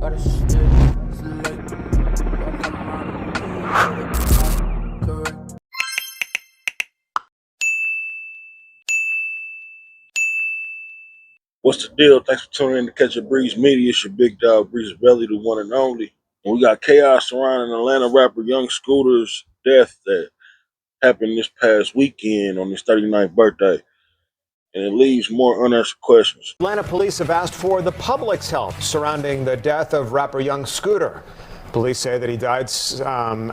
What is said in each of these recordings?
What's the deal? Thanks for tuning in to Catch a Breeze Media. It's your big dog, Breeze Belly, the one and only. And we got chaos surrounding Atlanta rapper Young Scooter's death that happened this past weekend on his 39th birthday. And it leaves more unanswered questions. Atlanta police have asked for the public's help surrounding the death of rapper Young Scooter. Police say that he died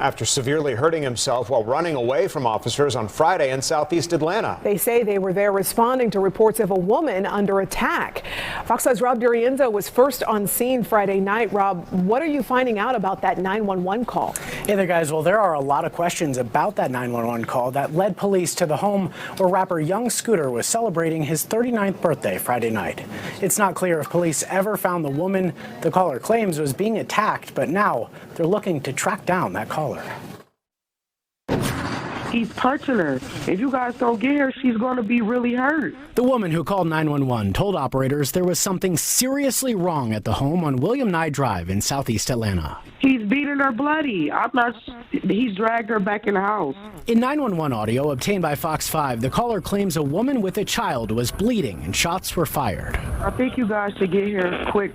after severely hurting himself while running away from officers on Friday in southeast Atlanta. They say they were there responding to reports of a woman under attack. Fox 5's Rob Durienzo was first on scene Friday night. Rob, what are you finding out about that 911 call? Hey there, guys. Well, there are a lot of questions about that 911 call that led police to the home where rapper Young Scooter was celebrating his 39th birthday Friday night. It's not clear if police ever found the woman the caller claims was being attacked, but now they're looking to track down that caller. He's punching her. If you guys don't get her, she's going to be really hurt. The woman who called 911 told operators there was something seriously wrong at the home on William Nye Drive in southeast Atlanta. He's beating her bloody. He's dragged her back in the house. In 911 audio obtained by Fox 5, the caller claims a woman with a child was bleeding and shots were fired. I think you guys should get here quick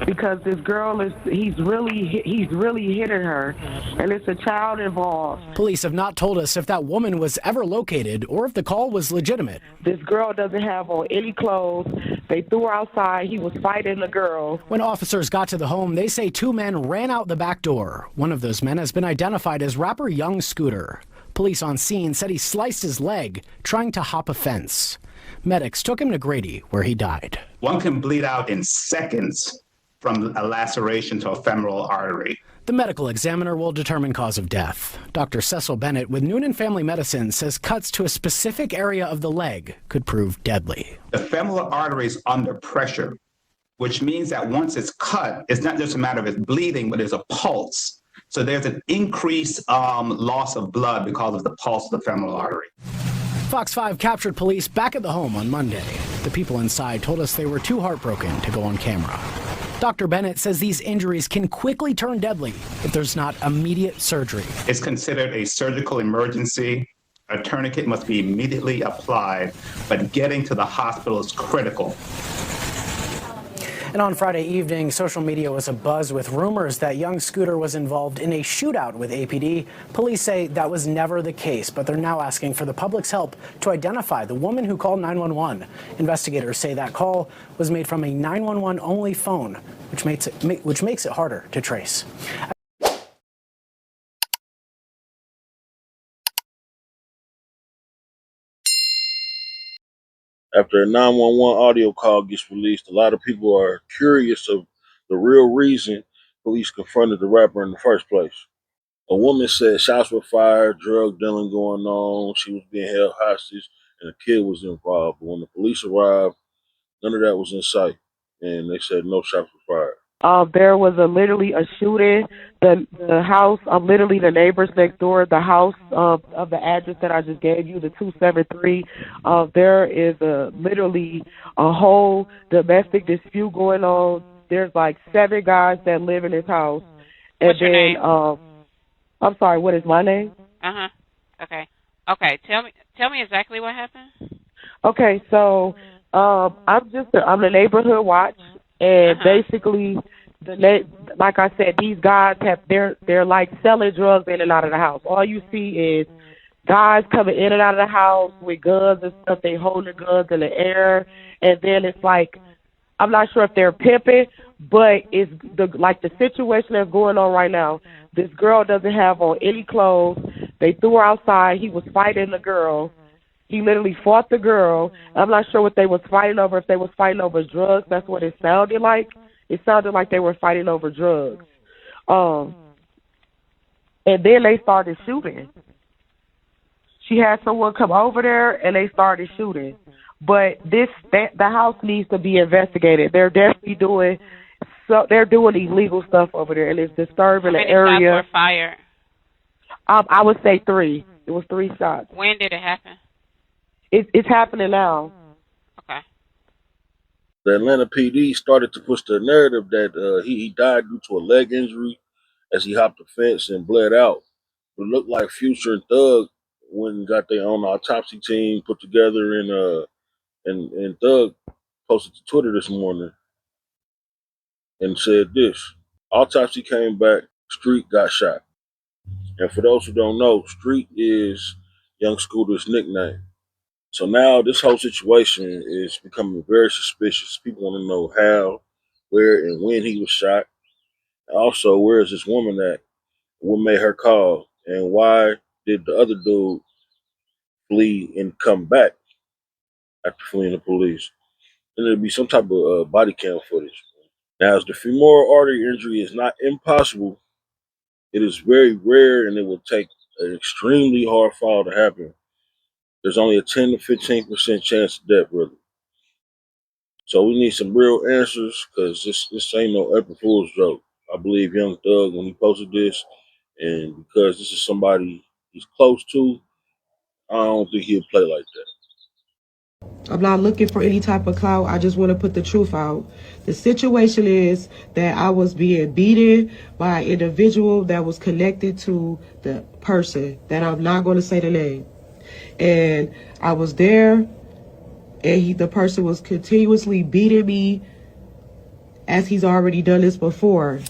because this girl he's really hitting her, and it's a child involved. Police have not told us if that woman was ever located or if the call was legitimate. This girl doesn't have on any clothes. They threw her outside. He was fighting the girl. When officers got to the home, they say two men ran out the back door. One of those men has been identified as rapper Young Scooter. Police on scene said he sliced his leg trying to hop a fence. Medics took him to Grady, where he died. One can bleed out in seconds from a laceration to a femoral artery. The medical examiner will determine cause of death. Dr. Cecil Bennett with Noonan Family Medicine says cuts to a specific area of the leg could prove deadly. The femoral artery is under pressure, which means that once it's cut, it's not just a matter of it bleeding, but there's a pulse. So there's an increased loss of blood because of the pulse of the femoral artery. Fox 5 captured police back at the home on Monday. The people inside told us they were too heartbroken to go on camera. Dr. Bennett says these injuries can quickly turn deadly if there's not immediate surgery. It's considered a surgical emergency. A tourniquet must be immediately applied, but getting to the hospital is critical. And on Friday evening, social media was abuzz with rumors that Young Scooter was involved in a shootout with APD. Police say that was never the case, but they're now asking for the public's help to identify the woman who called 911. Investigators say that call was made from a 911-only phone, which makes it harder to trace. After a 911 audio call gets released, a lot of people are curious of the real reason police confronted the rapper in the first place. A woman said shots were fired, drug dealing going on, she was being held hostage, and a kid was involved. But when the police arrived, none of that was in sight, and they said no shots were fired. There was literally a shooting. The house, literally the neighbors next door, the house of the address that I just gave you, the 273. There is literally a whole domestic dispute going on. There's like 7 guys that live in this house. And What's your name? I'm sorry. What is my name? Okay. Tell me exactly what happened. Okay. So I'm the neighborhood watch. And basically, like I said, these guys they're like selling drugs in and out of the house. All you see is guys coming in and out of the house with guns and stuff. They hold the guns in the air, and then it's like, I'm not sure if they're pimping, but it's the situation that's going on right now. This girl doesn't have on any clothes. They threw her outside. He was fighting the girl. He literally fought the girl. I'm not sure what they was fighting over, if they was fighting over drugs. That's what it sounded like. It sounded like they were fighting over drugs. And then they started shooting. She had someone come over there, and they started shooting. But the house needs to be investigated. They're definitely doing illegal stuff over there, and it's disturbing the area. How many shots were fired? I would say 3. It was 3 shots. When did it happen? It's happening now. Okay. The Atlanta PD started to push the narrative that he died due to a leg injury as he hopped the fence and bled out. It looked like Future and Thug went and got their own autopsy team put together, and Thug posted to Twitter this morning and said this: autopsy came back, Street got shot. And for those who don't know, Street is Young Scooter's nickname. So now this whole situation is becoming very suspicious. People want to know how, where, and when he was shot. Also, where is this woman at? What made her call? And why did the other dude flee and come back after fleeing the police? And there'll be some type of body cam footage. Now, as the femoral artery injury is not impossible, it is very rare and it will take an extremely hard fall to happen. There's only a 10 to 15% chance of death, really. So we need some real answers because this ain't no April Fool's joke. I believe Young Thug when he posted this, and because this is somebody he's close to, I don't think he'll play like that. I'm not looking for any type of clout. I just want to put the truth out. The situation is that I was being beaten by an individual that was connected to the person that I'm not going to say the name. And I was there, and the person was continuously beating me as he's already done this before.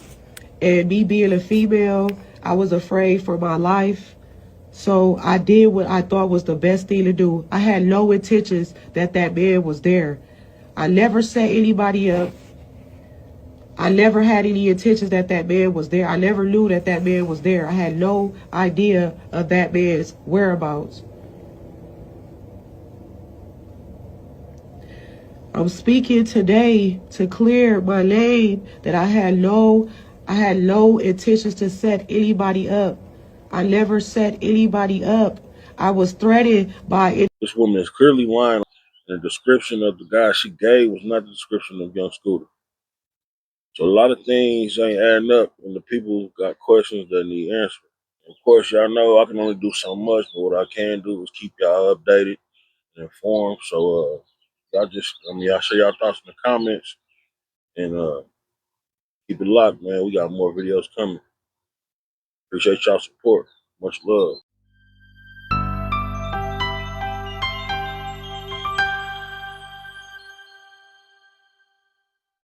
And me being a female, I was afraid for my life. So I did what I thought was the best thing to do. I had no intentions that man was there. I never set anybody up. I never had any intentions that man was there. I never knew that man was there. I had no idea of that man's whereabouts. I'm speaking today to clear my name that I had no intentions to set anybody up. I never set anybody up. I was threatened by it. This woman is clearly lying. And the description of the guy she gave was not the description of Young Scooter. So a lot of things ain't adding up, and the people got questions that need answers. Of course, y'all know I can only do so much, but what I can do is keep y'all updated and informed. So y'all share y'all thoughts in the comments and keep it locked, man. We got more videos coming. Appreciate y'all support. Much love.